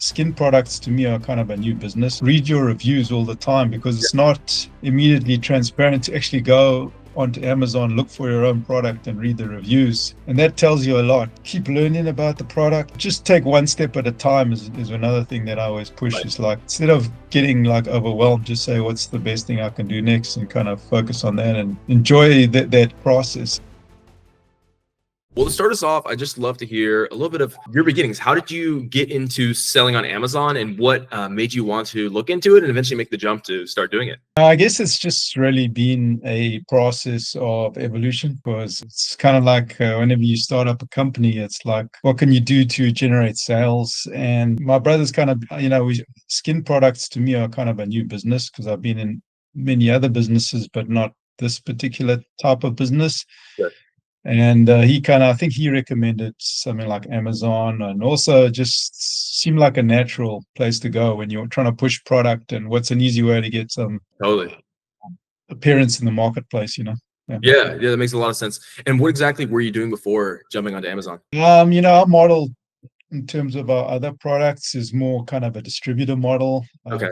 skin products to me are kind of a new business. Read your reviews all the time because it's not immediately transparent to actually go onto Amazon, look for your own product and read the reviews. And that tells you a lot. Keep learning about the product. Just take one step at a time is another thing that I always push. Right. Is like, instead of getting like overwhelmed, just say, what's the best thing I can do next, and kind of focus on that and enjoy that process. Well, to start us off, I'd just love to hear a little bit of your beginnings. How did you get into selling on Amazon, and what made you want to look into it and eventually make the jump to start doing it? I guess it's just really been a process of evolution, because it's kind of like whenever you start up a company, it's like, what can you do to generate sales? And my brother's kind of, skin products to me are kind of a new business, because I've been in many other businesses, but not this particular type of business. Sure. And I think he recommended something like Amazon, and also just seemed like a natural place to go when you're trying to push product, and what's an easy way to get some Totally. appearance in the marketplace, Yeah, that makes a lot of sense. And what exactly were you doing before jumping onto Amazon? Our model in terms of our other products is more kind of a distributor model. Okay.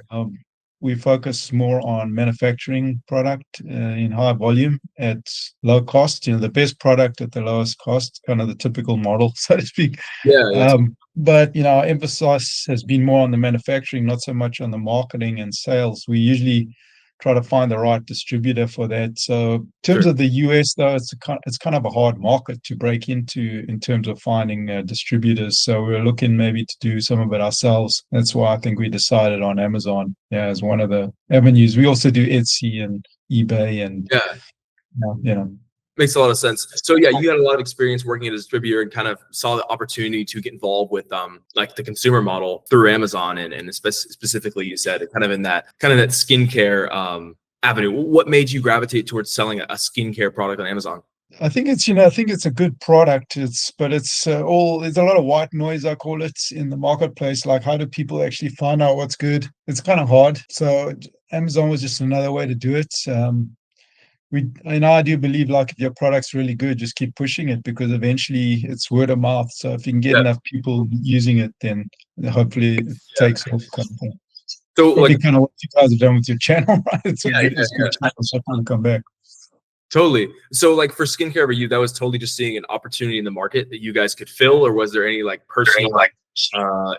We focus more on manufacturing product in high volume at low cost. The best product at the lowest cost, kind of the typical model, so to speak. Yeah. But our emphasis has been more on the manufacturing, not so much on the marketing and sales. We usually try to find the right distributor for that. So in terms of the US, though, it's kind of a hard market to break into in terms of finding distributors. So we're looking maybe to do some of it ourselves. That's why I think we decided on Amazon, as one of the avenues. We also do Etsy and eBay, and Makes a lot of sense. So yeah, you had a lot of experience working as a distributor and kind of saw the opportunity to get involved with like the consumer model through Amazon, and specifically you said kind of that skincare avenue. What made you gravitate towards selling a skincare product on Amazon? I think it's a good product. There's a lot of white noise, I call it, in the marketplace. Like, how do people actually find out what's good? It's kind of hard. So Amazon was just another way to do it. I do believe, like, if your product's really good, just keep pushing it, because eventually it's word of mouth. So if you can get enough people using it, then hopefully it takes off, kind of thing. So probably kind of what you guys have done with your channel, right? It's good channel, so I can come back. Totally. So like for skincare for you, that was totally just seeing an opportunity in the market that you guys could fill, or was there any like personal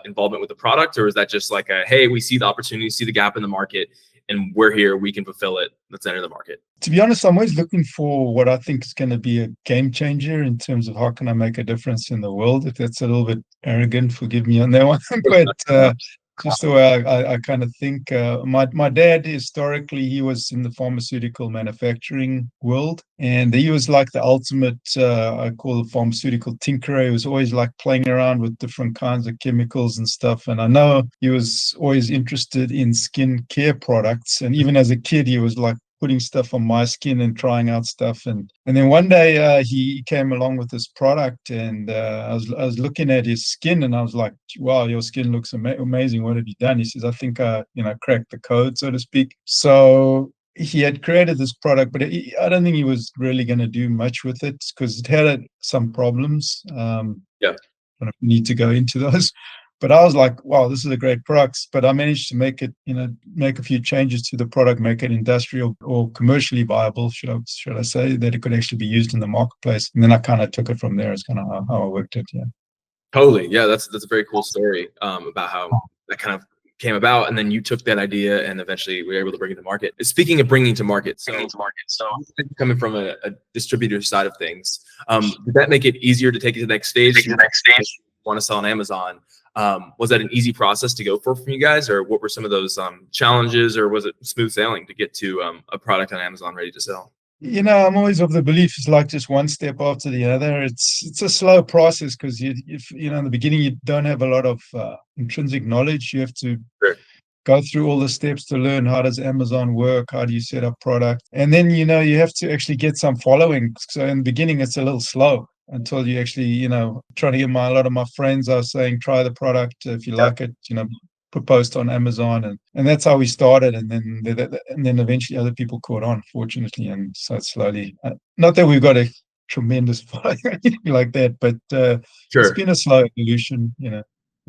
involvement with the product, or is that just like hey, we see the opportunity, see the gap in the market, and we're here, we can fulfill it, let's enter the market? To be honest, I'm always looking for what I think is going to be a game changer in terms of how can I make a difference in the world. If that's a little bit arrogant, forgive me on that one. But just the way I kind of think. My dad, historically, he was in the pharmaceutical manufacturing world, and he was like the ultimate, I call it, pharmaceutical tinkerer. He was always like playing around with different kinds of chemicals and stuff. And I know he was always interested in skin care products. And even as a kid, he was like putting stuff on my skin and trying out stuff, and then one day he came along with this product, and I was looking at his skin, and I was like, wow, your skin looks amazing, what have you done? He says, I think I cracked the code, so to speak. So he had created this product, but I don't think he was really going to do much with it, because it had some problems. I don't need to go into those. But I was like, wow, this is a great product. But I managed to make it, make a few changes to the product, make it industrial or commercially viable, should I say, that it could actually be used in the marketplace. And then I kind of took it from there. It's kind of how I worked it. Yeah. Totally. Yeah, that's a very cool story about how that kind of came about, and then you took that idea and eventually we were able to bring it to market. Speaking of bringing to market, so coming from a distributor side of things, did that make it easier to take it to the next stage? Want to sell on Amazon? Was that an easy process to go for from you guys, or what were some of those challenges, or was it smooth sailing to get to a product on Amazon ready to sell? I'm always of the belief it's like just one step after the other. It's a slow process, because if in the beginning you don't have a lot of intrinsic knowledge. You have to go through all the steps to learn how does Amazon work, how do you set up product, and then you have to actually get some following. So in the beginning it's a little slow until you actually trying to get a lot of my friends are saying, try the product, if you like it, put post on Amazon, and that's how we started, and then eventually other people caught on, fortunately, and so slowly. Not that we've got a tremendous following or anything like that, but it's been a slow evolution.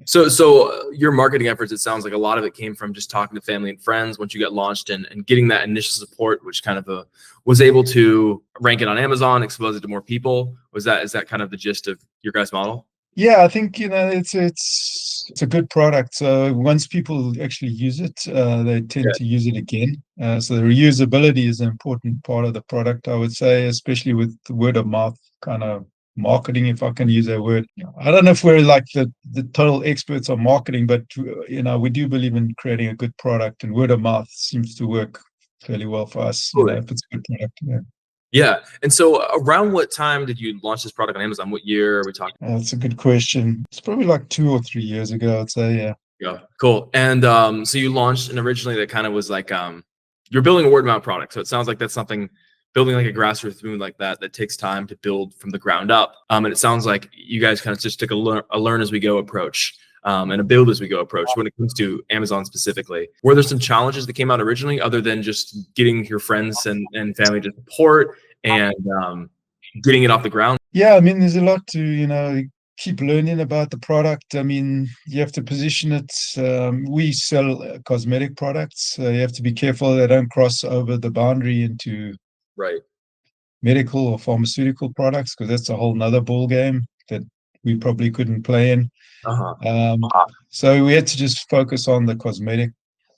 So your marketing efforts, it sounds like a lot of it came from just talking to family and friends once you got launched and getting that initial support, which kind of was able to rank it on Amazon, expose it to more people. Is that kind of the gist of your guys' model? Yeah, I think it's a good product. So once people actually use it, they tend Yeah, to use it again. So the reusability is an important part of the product, I would say, especially with the word of mouth kind of marketing, if I can use that word. I don't know if we're like the total experts on marketing, but we do believe in creating a good product, and word of mouth seems to work fairly well for us. totally. If it's a good product. Yeah. Yeah. And so around what time did you launch this product on Amazon? What year are we talking? That's a good question. It's probably like 2 or 3 years ago, I'd say. Yeah. Yeah, cool. And so you launched, and originally that kind of was like you're building a word of mouth product. So it sounds like that's something building like a grassroots movement like that takes time to build from the ground up. And it sounds like you guys kind of just took a learn as we go approach. And a build as we go approach when it comes to Amazon specifically. Were there some challenges that came out originally other than just getting your friends and family to support and getting it off the ground? Yeah, I mean, there's a lot to, keep learning about the product. I mean, you have to position it. We sell cosmetic products. So you have to be careful they don't cross over the boundary into Right. medical or pharmaceutical products, because that's a whole nother ball game that we probably couldn't play in. Uh-huh. So we had to just focus on the cosmetic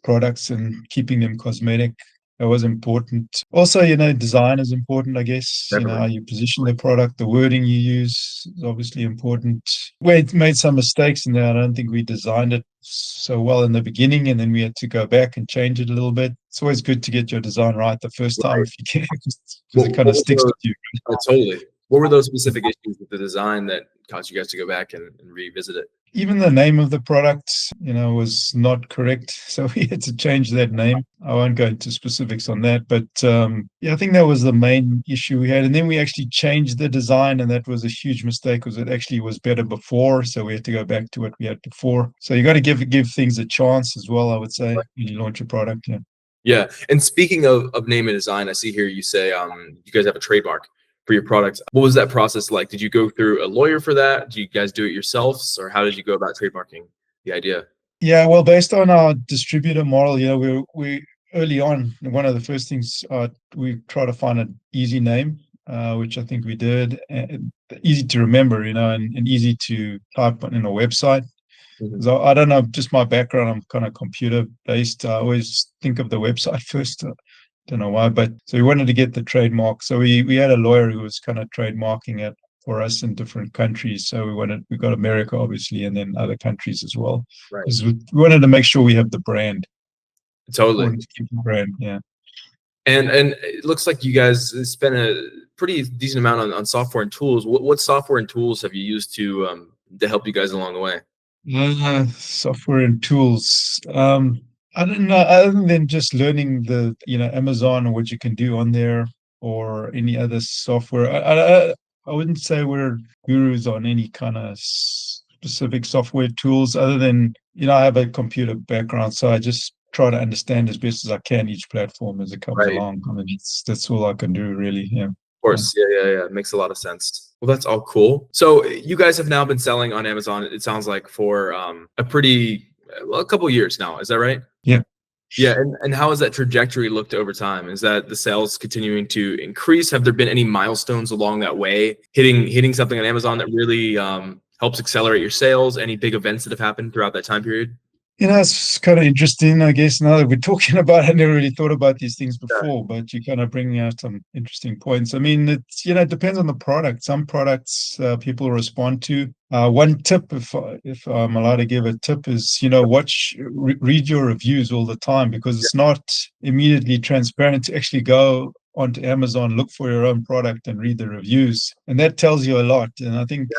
products and keeping them cosmetic. That was important. Also, design is important, I guess. Definitely. How you position the product, the wording you use is obviously important. We made some mistakes in there. I don't think we designed it so well in the beginning, and then we had to go back and change it a little bit. It's always good to get your design right the first time Right. if you can, because it kind of sticks with you. Totally. What were those specific issues with the design that caused you guys to go back and revisit it? Even the name of the product, was not correct. So we had to change that name. I won't go into specifics on that, but yeah, I think that was the main issue we had. And then we actually changed the design, and that was a huge mistake because it actually was better before. So we had to go back to what we had before. So you got to give things a chance as well, I would say, when you launch a product. Yeah. Yeah. And speaking of name and design, I see here you say you guys have a trademark for your products. What was that process like? Did you go through a lawyer for that? Do you guys do it yourselves, or how did you go about trademarking the idea? Yeah, well, based on our distributor model, we early on, one of the first things we try to find an easy name, which I think we did, and easy to remember, and easy to type in a website. Mhm. So I don't know, just my background, I'm kind of computer based. I always think of the website first. Don't know why, but so we wanted to get the trademark. So we had a lawyer who was kind of trademarking it for us in different countries. So we got America obviously, and then other countries as well, Right. because we wanted to make sure we have the brand. It's Totally. important to keep the brand. Yeah. And it looks like you guys spent a pretty decent amount on software and tools. What software and tools have you used to help you guys along the way? Software and tools. I don't know, other than just learning the, Amazon and what you can do on there or any other software. I wouldn't say we're gurus on any kind of specific software tools other than, I have a computer background, so I just try to understand as best as I can each platform as it comes Right. along. I mean, that's all I can do really. Yeah. Of course. Yeah. It makes a lot of sense. Well, that's all cool. So you guys have now been selling on Amazon, it sounds like, for a couple years now. Is that right? Yeah. Yeah. And how has that trajectory looked over time? Is that the sales continuing to increase? Have there been any milestones along that way, hitting something on Amazon that really helps accelerate your sales? Any big events that have happened throughout that time period? It's kind of interesting, I guess, now that we're talking about it. I never really thought about these things Yeah. before, but you're kind of bringing out some interesting points. I mean, it depends on the product. Some products people respond to. One tip, if I'm allowed to give a tip, is, read your reviews all the time, because it's not immediately transparent to actually go onto Amazon, look for your own product and read the reviews. And that tells you a lot. And I think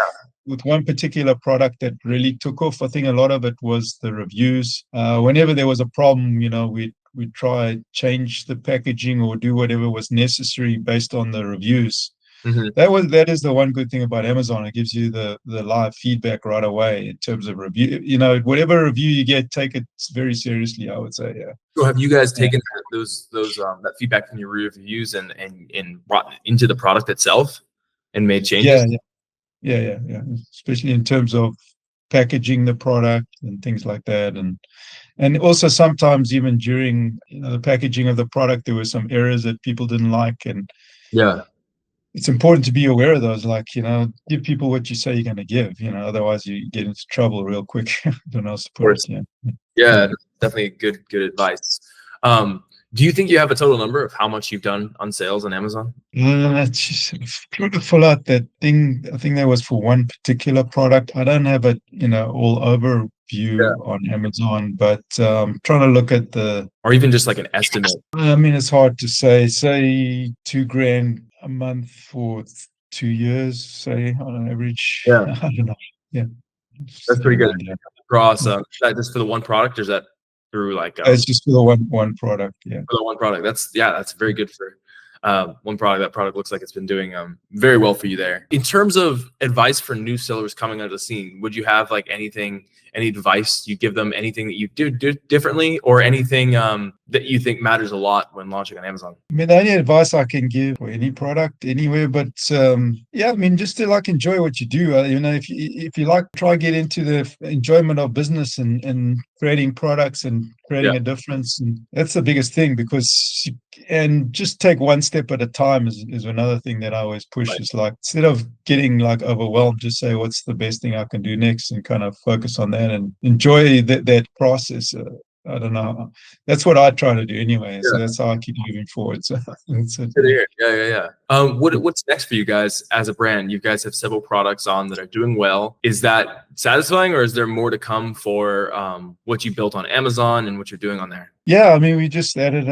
with one particular product that really took off, I think a lot of it was the reviews. Whenever there was a problem, we'd try change the packaging or do whatever was necessary based on the reviews. Mhm. That is the one good thing about Amazon. It gives you the live feedback right away in terms of review. Whatever review you get, take it very seriously, I would say. Yeah. So have you guys Yeah. taken that feedback from your reviews and brought it into the product itself and made changes? Yeah. Yeah. Especially in terms of packaging the product and things like that. And also sometimes even during the packaging of the product, there were some errors that people didn't like, and Yeah, it's important to be aware of those. Like, give people what you say you're going to give. Otherwise you get into trouble real quick. I don't know how to of put it. course. Yeah. Yeah, definitely good advice. Do you think you have a total number of how much you've done on sales on Amazon? Trying to pull out that thing. I think that was for one particular product. I don't have a all Yeah. overview on Amazon, but trying to look at the. Or even just like an estimate? I mean, it's hard to say. Say 2 grand a month for 2 years. Say on an average. Yeah, I don't know. Yeah, just that's to give pretty you an good. idea. Across, Yeah. is that just for the one product, or is that through like It's just for the one product. Yeah. for the one product? That's very good for one product. That product looks like it's been doing very well for you there. In terms of advice for new sellers coming out of the scene, would you have like anything, any advice you give them, anything that you do differently, or anything that you think matters a lot when launching on Amazon? I mean, the only advice I can give for any product anywhere, but yeah, I mean, just to like enjoy what you do. If you like, try get into the enjoyment of business and creating products and Yeah, creating a difference, and that's the biggest thing. And just take one step at a time is another thing that I always push. right. Is like, instead of getting like overwhelmed, just say what's the best thing I can do next, and kind of focus on that and enjoy that process. I don't know. That's what I try to do anyway. So Yeah. that's how I keep moving forward. So that's it. Good to hear. Yeah. What's next for you guys as a brand? You guys have several products on that are doing well. Is that satisfying, or is there more to come for what you built on Amazon and what you're doing on there? Yeah, I mean, we just added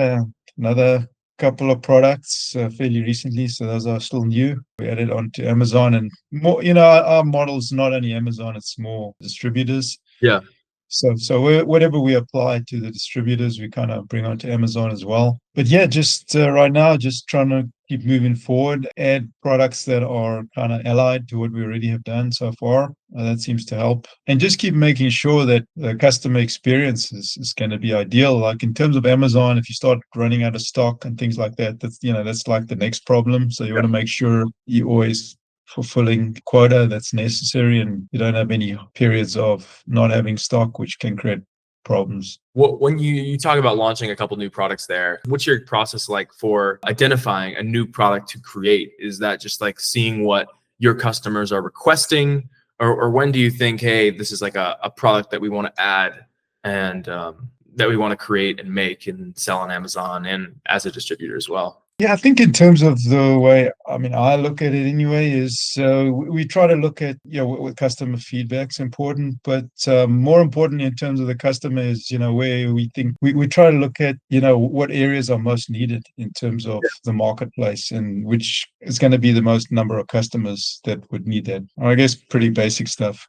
another couple of products fairly recently, so those are still new. We added onto Amazon, and more. Our model is not only Amazon; it's more distributors. Yeah, So whatever we apply to the distributors, we kind of bring onto Amazon as well. But yeah, just right now, just trying to keep moving forward, add products that are kind of allied to what we already have done so far. That seems to help. And just keep making sure that the customer experience is going to be ideal. Like in terms of Amazon, if you start running out of stock and things like that, that's like the next problem. So you want to make sure you always fulfilling quota that's necessary, and you don't have any periods of not having stock, which can create problems. when you talk about launching a couple new products there, what's your process like for identifying a new product to create? Is that just like seeing what your customers are requesting, or when do you think, hey, this is like a product that we want to add and that we want to create and make and sell on Amazon and as a distributor as well? Yeah, I think in terms of the way, I mean, I look at it anyway, is we try to look at, what customer feedback's important, but more importantly in terms of the customer is, where we think we try to look at, what areas are most needed in terms of the marketplace, and which is going to be the most number of customers that would need that. I guess pretty basic stuff.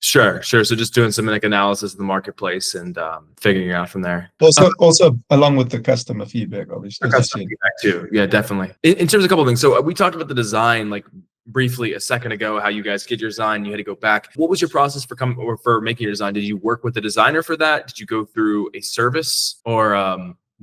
Sure. So just doing some like analysis of the marketplace and figuring it out from there. Also along with the customer feedback, obviously, as I Customer said. feedback too. Yeah, definitely. In terms of a couple of things. So we talked about the design like briefly a second ago, how you guys get your design, you had to go back. What was your process for coming or for making your design? Did you work with the designer for that? Did you go through a service, or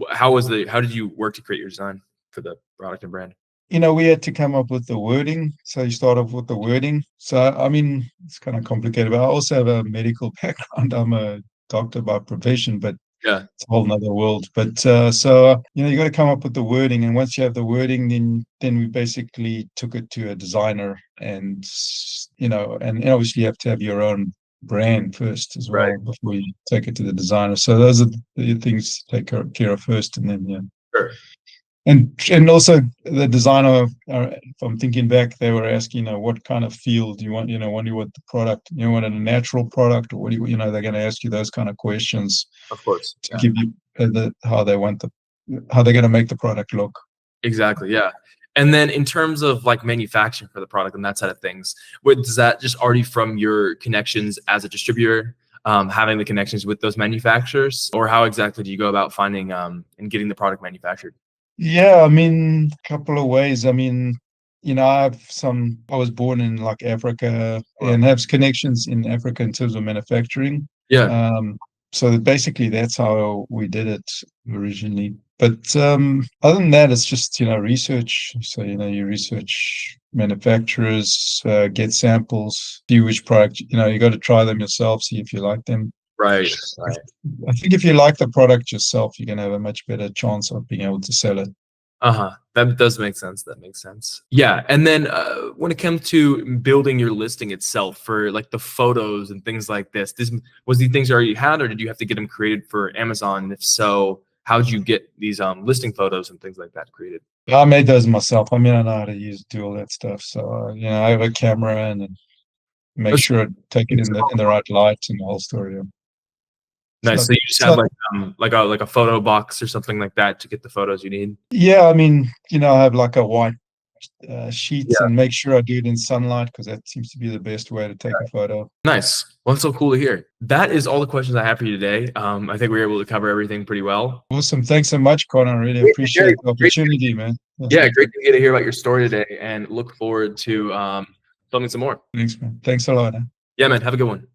how did you work to create your design for the product and brand? We had to come up with the wording. So you start off with the wording. So, I mean, it's kind of complicated, but I also have a medical background. I'm a doctor by profession, but Yeah. it's a whole nother world. But you got to come up with the wording. And once you have the wording, then we basically took it to a designer, and obviously you have to have your own brand first as well Right. before you take it to the designer. So those are the things to take care of first, and then, yeah. Sure. And also the designer, if I'm thinking back, they were asking, what kind of feel do you want? When you want the product, you want a natural product, or what do they're going to ask you those kind of questions Of course. to Yeah. give you how they're going to make the product look. Exactly. Yeah. And then in terms of like manufacturing for the product and that side of things, does that just already from your connections as a distributor, having the connections with those manufacturers, or how exactly do you go about finding and getting the product manufactured? Yeah, I mean, a couple of ways. I mean, I was born in like Africa Wow. and have connections in Africa in terms of manufacturing. Yeah. Um, so basically that's how we did it originally. But other than that, it's just, research. So, you research manufacturers, get samples, see which product, you got to try them yourself, see if you like them. Right. Right. I think if you like the product yourself, you're going to have a much better chance of being able to sell it. Uh-huh. That does make sense. That makes sense. Yeah. And then when it comes to building your listing itself for like the photos and things like this was these things you already had, or did you have to get them created for Amazon? And if so, how did you get these listing photos and things like that created? I made those myself. I mean, I know how to do all that stuff. So, I have a camera and make sure I take it in the right light and the whole story. Nice. So, So you just have like a photo box or something like that to get the photos you need. yeah, I mean, I have like a white sheets Yeah. and make sure I do it in sunlight because that seems to be the best way to take a photo. Nice. Well, that's so cool to hear. That is all the questions I have for you today. I think we were able to cover everything pretty well. Awesome. Thanks so much, Connor. I really appreciate the opportunity, man. Yeah, great to get to hear about your story today, and look forward to filming some more. Thanks, man. Thanks a lot. Yeah, man. Have a good one.